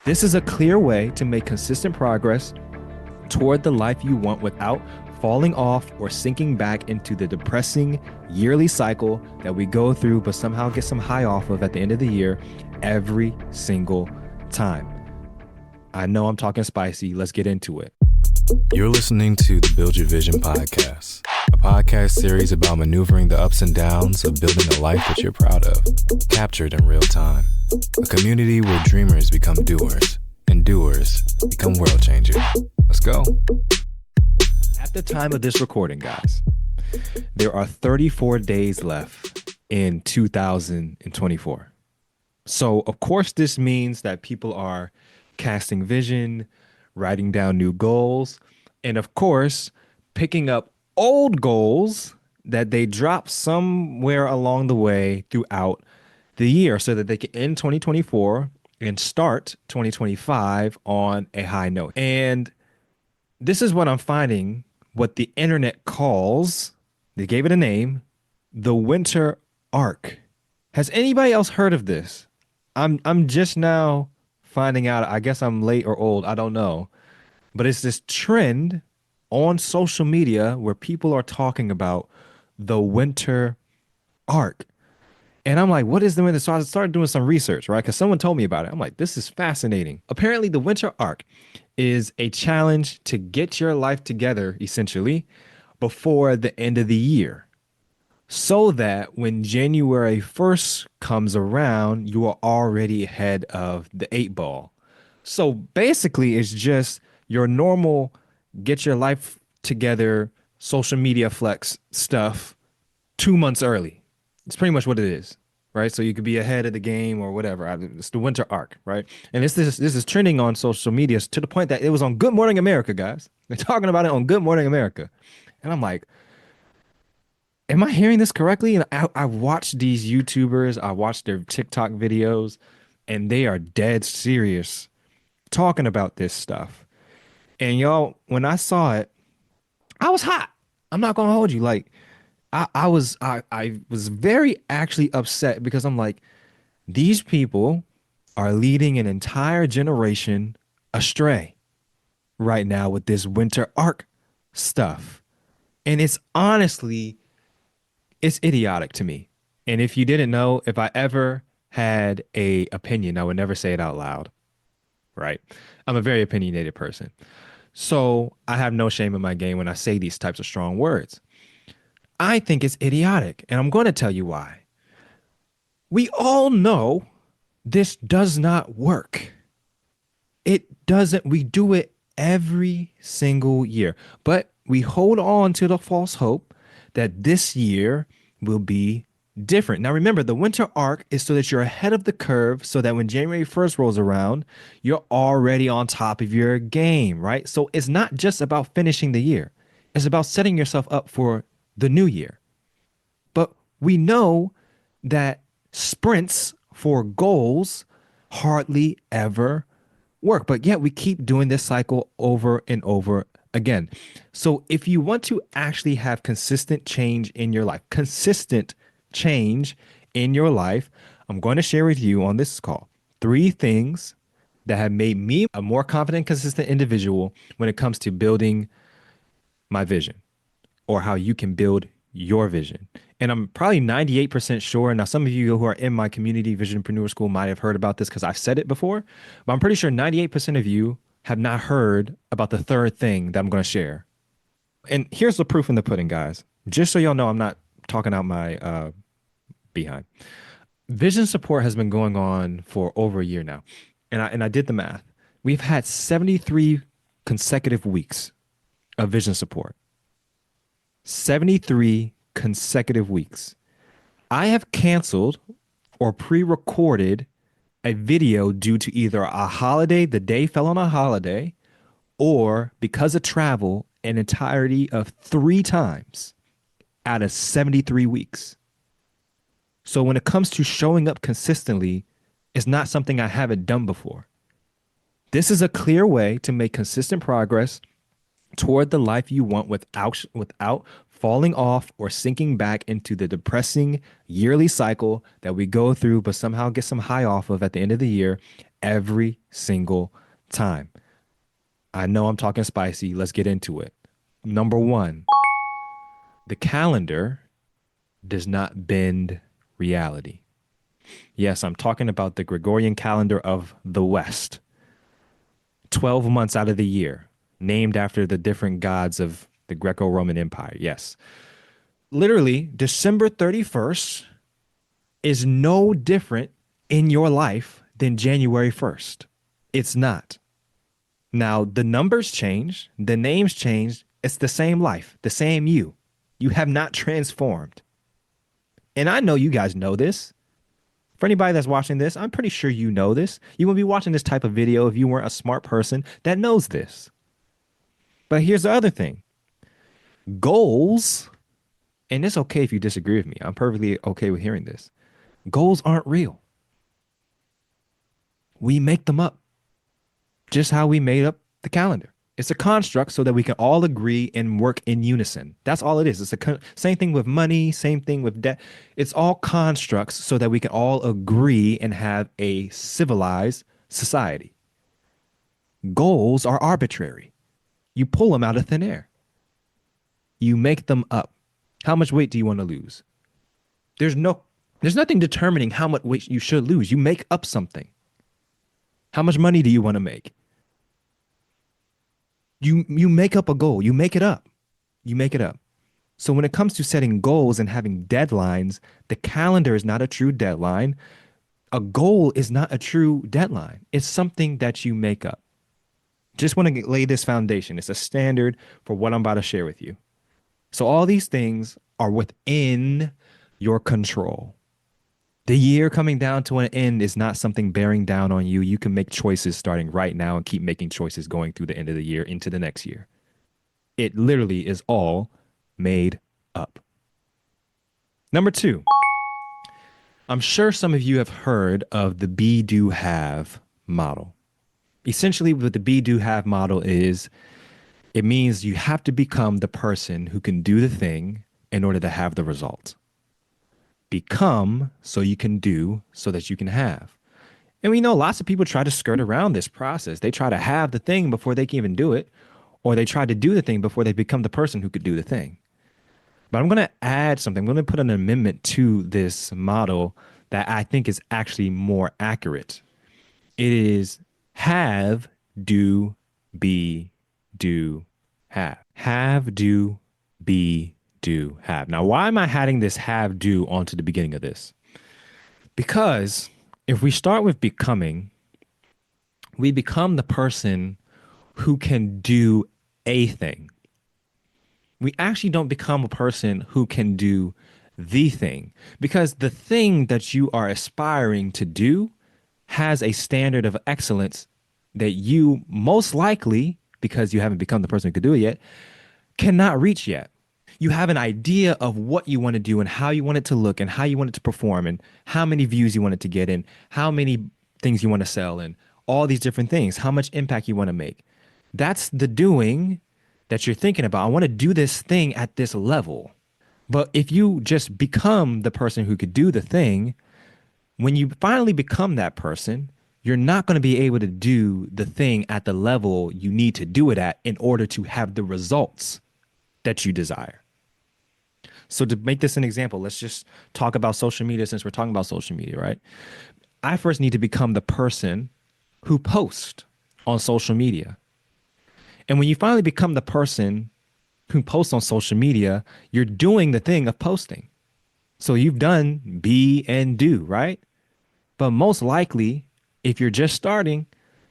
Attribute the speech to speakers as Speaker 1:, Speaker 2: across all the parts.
Speaker 1: This is a clear way to make consistent progress toward the life you want without falling off or sinking back into the depressing yearly cycle that we go through but somehow get some high off of at the end of the year every single time. I know I'm talking spicy. Let's get into it.
Speaker 2: You're listening to the Build Your Vision podcast, a podcast series about maneuvering the ups and downs of building a life that you're proud of, captured in real time. A community where dreamers become doers and doers become world changers. Let's go.
Speaker 1: At the time of this recording, guys, there are 34 days left in 2024. So, of course, this means that people are casting vision, writing down new goals, and of course, picking up old goals that they dropped somewhere along the way throughout the year so that they can end 2024 and start 2025 on a high note. And this is what I'm finding, what the internet calls, they gave it a name, the winter arc. Has anybody else heard of this? I'm just now finding out. I guess I'm late or old, I don't know. But it's this trend on social media where people are talking about the winter arc. And I'm like, what is the winter? So I started doing some research, right? Because someone told me about it. I'm like, this is fascinating. Apparently, the winter arc is a challenge to get your life together, essentially, before the end of the year, so that when January 1st comes around, you are already ahead of the 8 ball. So basically, it's just your normal get your life together, social media flex stuff 2 months early. It's pretty much what it is, right? So you could be ahead of the game or whatever. It's the winter arc, right? And this is trending on social media to the point that it was on Good Morning America, guys. They're talking about it on Good Morning America. And I'm like, am I hearing this correctly? And I watched these YouTubers, I watched their TikTok videos, and they are dead serious talking about this stuff. And y'all, when I saw it, I was hot. I'm not gonna hold you. Like, I was very actually upset because I'm like, these people are leading an entire generation astray right now with this winter arc stuff. And it's honestly, it's idiotic to me. And if you didn't know, if I ever had a opinion, I would never say it out loud, right? I'm a very opinionated person. So I have no shame in my game when I say these types of strong words. I think it's idiotic, and I'm going to tell you why. We all know this does not work. It doesn't. We do it every single year, but we hold on to the false hope that this year will be different. Now, remember, the winter arc is so that you're ahead of the curve so that when January 1st rolls around, you're already on top of your game, right? So it's not just about finishing the year. It's about setting yourself up for the new year. But we know that sprints for goals hardly ever work, but yet we keep doing this cycle over and over again. So if you want to actually have consistent change in your life, consistent change in your life, I'm going to share with you on this call 3 things that have made me a more confident, consistent individual when it comes to building my vision, or how you can build your vision. And I'm probably 98% sure. Now, some of you who are in my community visionpreneur school might have heard about this because I've said it before, but I'm pretty sure 98% of you have not heard about the 3rd thing that I'm going to share. And here's the proof in the pudding, guys. Just so y'all know, I'm not talking out my behind. Vision support has been going on for over a year now. And I did the math. We've had 73 consecutive weeks of vision support. 73 consecutive weeks. I have canceled or pre-recorded a video due to either a holiday, the day fell on a holiday, or because of travel, an entirety of 3 times out of 73 weeks. So when it comes to showing up consistently, it's not something I haven't done before. This is a clear way to make consistent progress toward the life you want without falling off or sinking back into the depressing yearly cycle that we go through but somehow get some high off of at the end of the year every single time. I know I'm talking spicy. Let's get into it. Number one, the calendar does not bend reality. Yes, I'm talking about the Gregorian calendar of the West, 12 months out of the year, named after the different gods of the Greco Roman Empire. Yes. Literally, December 31st is no different in your life than January 1st. It's not. Now, the numbers change, the names change. It's the same life, the same you. You have not transformed. And I know you guys know this. For anybody that's watching this, I'm pretty sure you know this. You wouldn't be watching this type of video if you weren't a smart person that knows this. But here's the other thing, goals, and it's okay if you disagree with me. I'm perfectly okay with hearing this. Goals aren't real. We make them up, just how we made up the calendar. It's a construct so that we can all agree and work in unison. That's all it is. It's a same thing with money, same thing with debt. It's all constructs so that we can all agree and have a civilized society. Goals are arbitrary. You pull them out of thin air. You make them up. How much weight do you want to lose? There's nothing determining how much weight you should lose. You make up something. How much money do you want to make? You make up a goal. You make it up. You make it up. So when it comes to setting goals and having deadlines, the calendar is not a true deadline. A goal is not a true deadline. It's something that you make up. Just want to lay this foundation. It's a standard for what I'm about to share with you. So all these things are within your control. The year coming down to an end is not something bearing down on you. You can make choices starting right now and keep making choices going through the end of the year into the next year. It literally is all made up. Number two, I'm sure some of you have heard of the be, do, have model. Essentially, what the be, do, have model is, it means you have to become the person who can do the thing in order to have the result. Become so you can do so that you can have. And we know lots of people try to skirt around this process. They try to have the thing before they can even do it, or they try to do the thing before they become the person who could do the thing. But I'm going to add something. I'm going to put an amendment to this model that I think is actually more accurate. It is have, do, be, do, have. Have, do, be, do, have. Now, why am I adding this have, do onto the beginning of this? Because if we start with becoming, we become the person who can do a thing. We actually don't become a person who can do the thing, because the thing that you are aspiring to do has a standard of excellence that you most likely, because you haven't become the person who could do it yet, cannot reach yet. You have an idea of what you want to do and how you want it to look and how you want it to perform and how many views you want it to get and how many things you want to sell and all these different things, how much impact you want to make. That's the doing that you're thinking about. I want to do this thing at this level. But if you just become the person who could do the thing, when you finally become that person, you're not going to be able to do the thing at the level you need to do it at in order to have the results that you desire. So to make this an example, let's just talk about social media since we're talking about social media, right? I first need to become the person who posts on social media. And when you finally become the person who posts on social media, you're doing the thing of posting. So you've done be and do, right? But most likely, if you're just starting,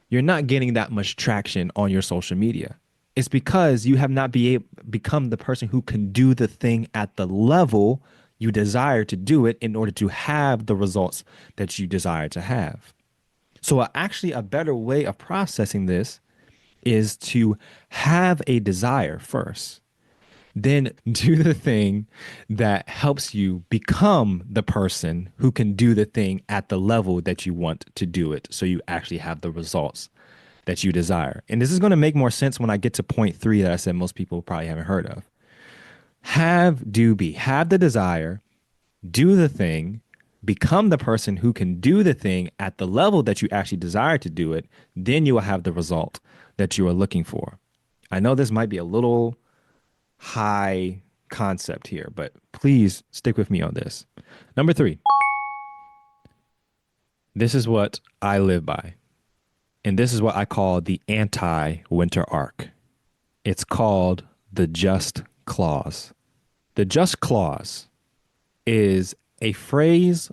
Speaker 1: you're not getting that much traction on your social media. It's because you have not become the person who can do the thing at the level you desire to do it in order to have the results that you desire to have. So actually a better way of processing this is to have a desire first, then do the thing that helps you become the person who can do the thing at the level that you want to do it, so you actually have the results that you desire. And this is going to make more sense when I get to point 3 that I said most people probably haven't heard of. Have, do, be. Have the desire, do the thing, become the person who can do the thing at the level that you actually desire to do it, then you will have the result that you are looking for. I know this might be a little high concept here, but please stick with me on this. Number 3, this is what I live by. And this is what I call the anti-winter arc. It's called the just clause. The just clause is a phrase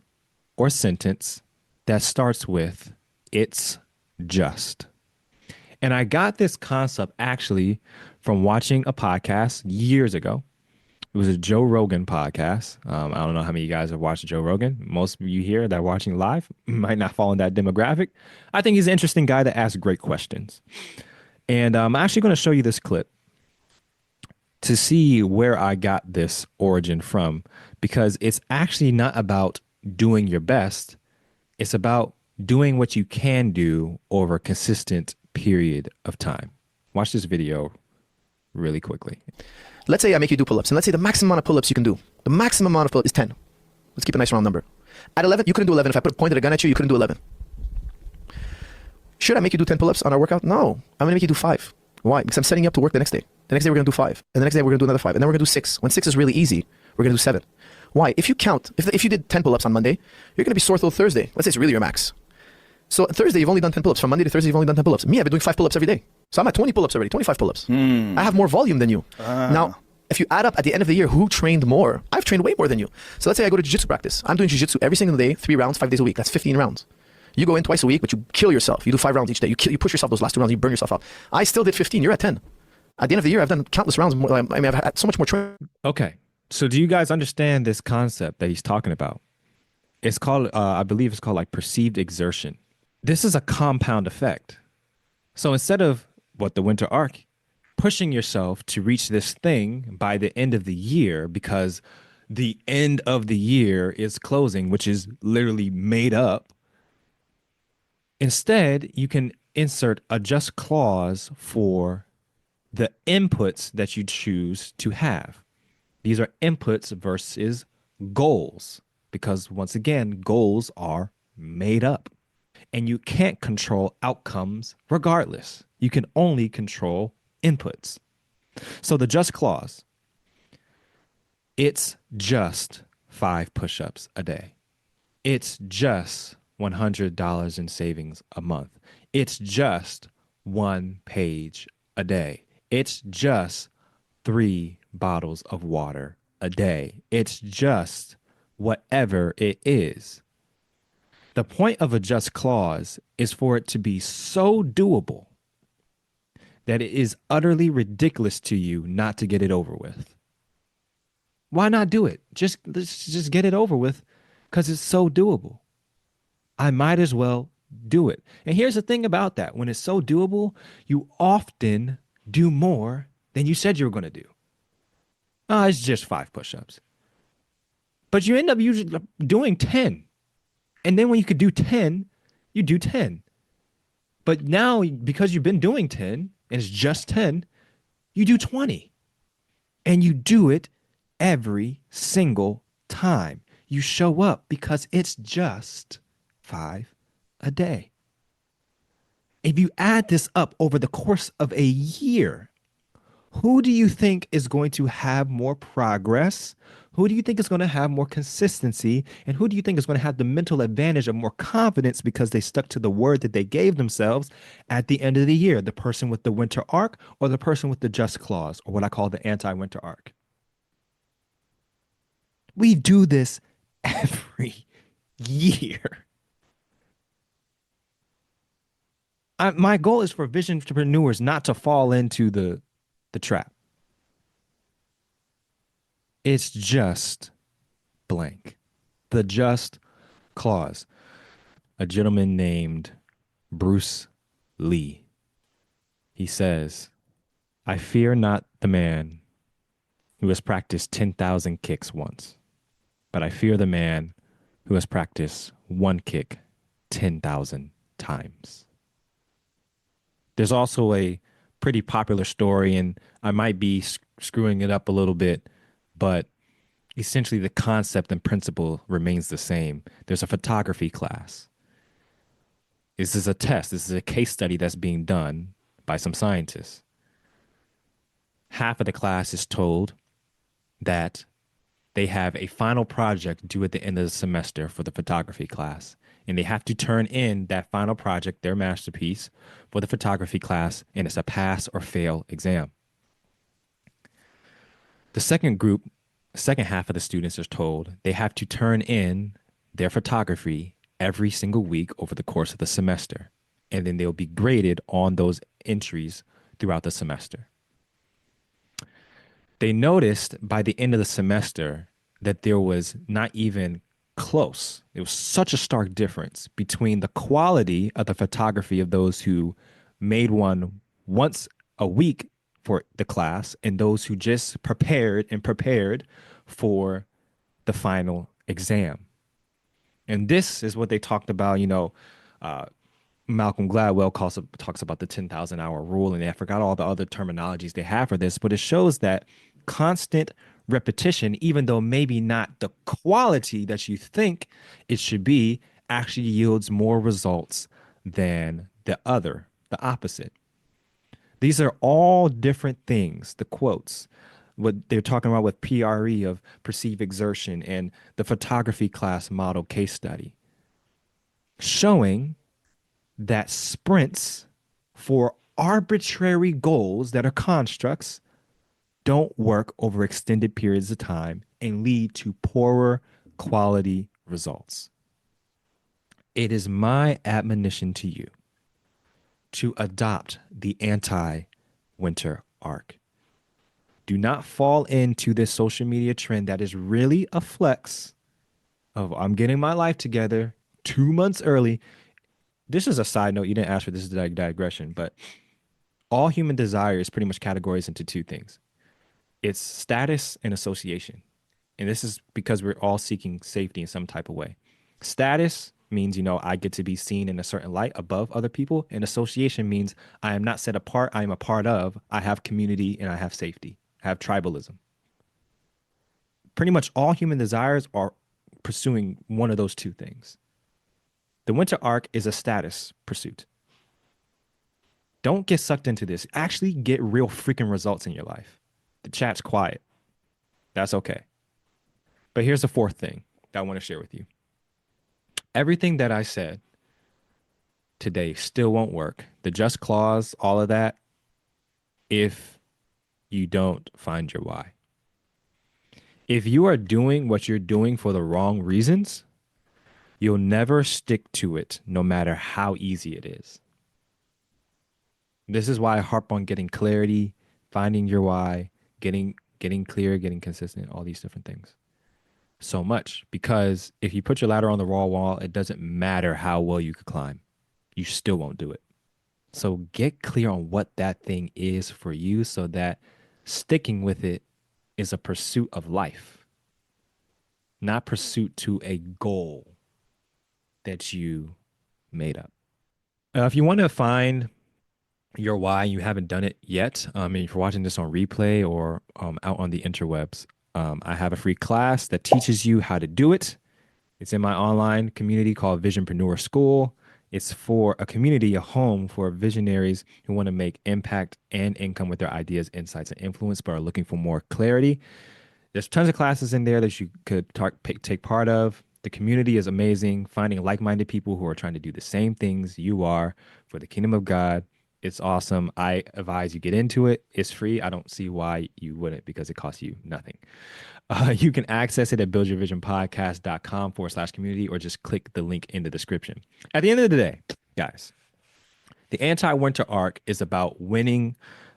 Speaker 1: or sentence that starts with, it's just. And I got this concept actually from watching a podcast years ago. It was a Joe Rogan podcast. I don't know how many of you guys have watched Joe Rogan. Most of you here that are watching live might not fall in that demographic. I think he's an interesting guy that asks great questions. And I'm actually going to show you this clip to see where I got this origin from, because it's actually not about doing your best. It's about doing what you can do over a consistent period of time. Watch this video really quickly.
Speaker 3: Let's say I make you do pull-ups, and let's say the maximum amount of pull-ups you can do. The maximum amount of pull-ups is 10. Let's keep a nice round number. At 11, you couldn't do 11. If I pointed a gun at you, you couldn't do 11. Should I make you do 10 pull-ups on our workout? No. I'm going to make you do 5. Why? Because I'm setting you up to work the next day. The next day we're going to do 5. And the next day we're going to do another 5. And then we're going to do 6. When 6 is really easy, we're going to do 7. Why? If you count, if you did 10 pull-ups on Monday, you're going to be sore till Thursday. Let's say it's really your max. So Thursday, you've only done 10 pull-ups. From Monday to Thursday, you've only done 10 pull-ups. Me, I've been doing 5 pull-ups every day. So I'm at 20 pull-ups already, 25 pull-ups. I have more volume than you. Now, if you add up at the end of the year, who trained more? I've trained way more than you. So let's say I go to jiu-jitsu practice. I'm doing jiu-jitsu every single day, 3 rounds, 5 days a week. That's 15 rounds. You go in twice a week, but you kill yourself. You do 5 rounds each day. You push yourself those last 2 rounds, you burn yourself out. I still did 15. You're at 10. At the end of the year, I've done countless rounds. I mean, I've had so much more training.
Speaker 1: Okay. So do you guys understand this concept that he's talking about? It's called, I believe it's called like perceived exertion. This is a compound effect. So instead of what the winter arc, pushing yourself to reach this thing by the end of the year, because the end of the year is closing, which is literally made up. Instead, you can insert a just clause for the inputs that you choose to have. These are inputs versus goals, because once again, goals are made up. And you can't control outcomes regardless. You can only control inputs. So the just clause, it's just 5 push-ups a day. It's just $100 in savings a month. It's just 1 page a day. It's just 3 bottles of water a day. It's just whatever it is. The point of a just clause is for it to be so doable that it is utterly ridiculous to you not to get it over with. Why not do it? Let's just get it over with, because it's so doable. I might as well do it. And here's the thing about that. When it's so doable, you often do more than you said you were going to do. Oh, it's just 5 push-ups. But you end up usually doing 10. And then when you could do 10, you do 10. But now, because you've been doing 10, and it's just 10, you do 20. And you do it every single time. You show up because it's just 5 a day. If you add this up over the course of a year, who do you think is going to have more progress? Who do you think is going to have more consistency? And who do you think is going to have the mental advantage of more confidence because they stuck to the word that they gave themselves at the end of the year? The person with the winter arc or the person with the just clause, or what I call the anti-winter arc? We do this every year. My goal is for vision entrepreneurs not to fall into the trap. It's just blank. The just clause. A gentleman named Bruce Lee. He says, I fear not the man who has practiced 10,000 kicks once, but I fear the man who has practiced 1 kick 10,000 times. There's also a pretty popular story, and I might be screwing it up a little bit, but essentially the concept and principle remains the same. There's a photography class. This is a test. This is a case study that's being done by some scientists. Half of the class is told that they have a final project due at the end of the semester for the photography class. And they have to turn in that final project, their masterpiece, for the photography class, and it's a pass or fail exam. The second group, second half of the students are told they have to turn in their photography every single week over the course of the semester. And then they'll be graded on those entries throughout the semester. They noticed by the end of the semester that there was not even close. It was such a stark difference between the quality of the photography of those who made one once a week for the class and those who just prepared for the final exam. And this is what they talked about, Malcolm Gladwell talks about the 10,000 hour rule, and I forgot all the other terminologies they have for this, but it shows that constant repetition, even though maybe not the quality that you think it should be, actually yields more results than the opposite. These are all different things, the quotes, what they're talking about with PRE of perceived exertion and the photography class model case study, showing that sprints for arbitrary goals that are constructs don't work over extended periods of time and lead to poorer quality results. It is my admonition to you to adopt the anti-winter arc. Do not fall into this social media trend that is really a flex of I'm getting my life together 2 months early. This is a side note. You didn't ask for this, is a digression, but all human desire is pretty much categorized into two things. It's status and association. And this is because we're all seeking safety in some type of way. Status means, I get to be seen in a certain light above other people. And association means I am not set apart. I am a part of, I have community and I have safety. I have tribalism. Pretty much all human desires are pursuing one of those two things. The winter arc is a status pursuit. Don't get sucked into this. Actually get real freaking results in your life. The chat's quiet. That's okay. But here's the fourth thing that I want to share with you. Everything that I said today still won't work. The just clause, all of that, if you don't find your why. If you are doing what you're doing for the wrong reasons, you'll never stick to it no matter how easy it is. This is why I harp on getting clarity, finding your why, getting clear, getting consistent, all these different things. So much, because if you put your ladder on the raw wall, it doesn't matter how well you could climb. You still won't do it. So get clear on what that thing is for you so that sticking with it is a pursuit of life, not pursuit to a goal that you made up. If you want to find your why, you haven't done it yet, and if you're watching this on replay or out on the interwebs, I have a free class that teaches you how to do it. It's in my online community called Visionpreneur School. It's for a community, a home for visionaries who want to make impact and income with their ideas, insights, and influence, but are looking for more clarity. There's tons of classes in there that you could take part of. The community is amazing. Finding like-minded people who are trying to do the same things you are for the kingdom of God. It's awesome. I advise you get into it. It's free. I don't see why you wouldn't, because it costs you nothing. You can access it at buildyourvisionpodcast.com/community, or just click the link in the description. At the end of the day, guys, the anti-winter arc is about winning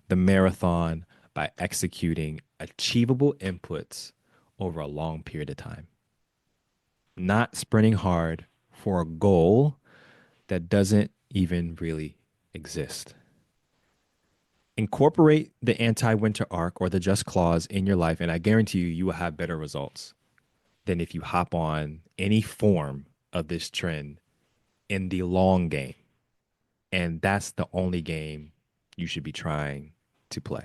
Speaker 1: the marathon by executing achievable inputs over a long period of time. Not sprinting hard for a goal that doesn't even really exist. Incorporate the anti-winter arc or the just clause in your life, and I guarantee you will have better results than if you hop on any form of this trend in the long game. And that's the only game you should be trying to play.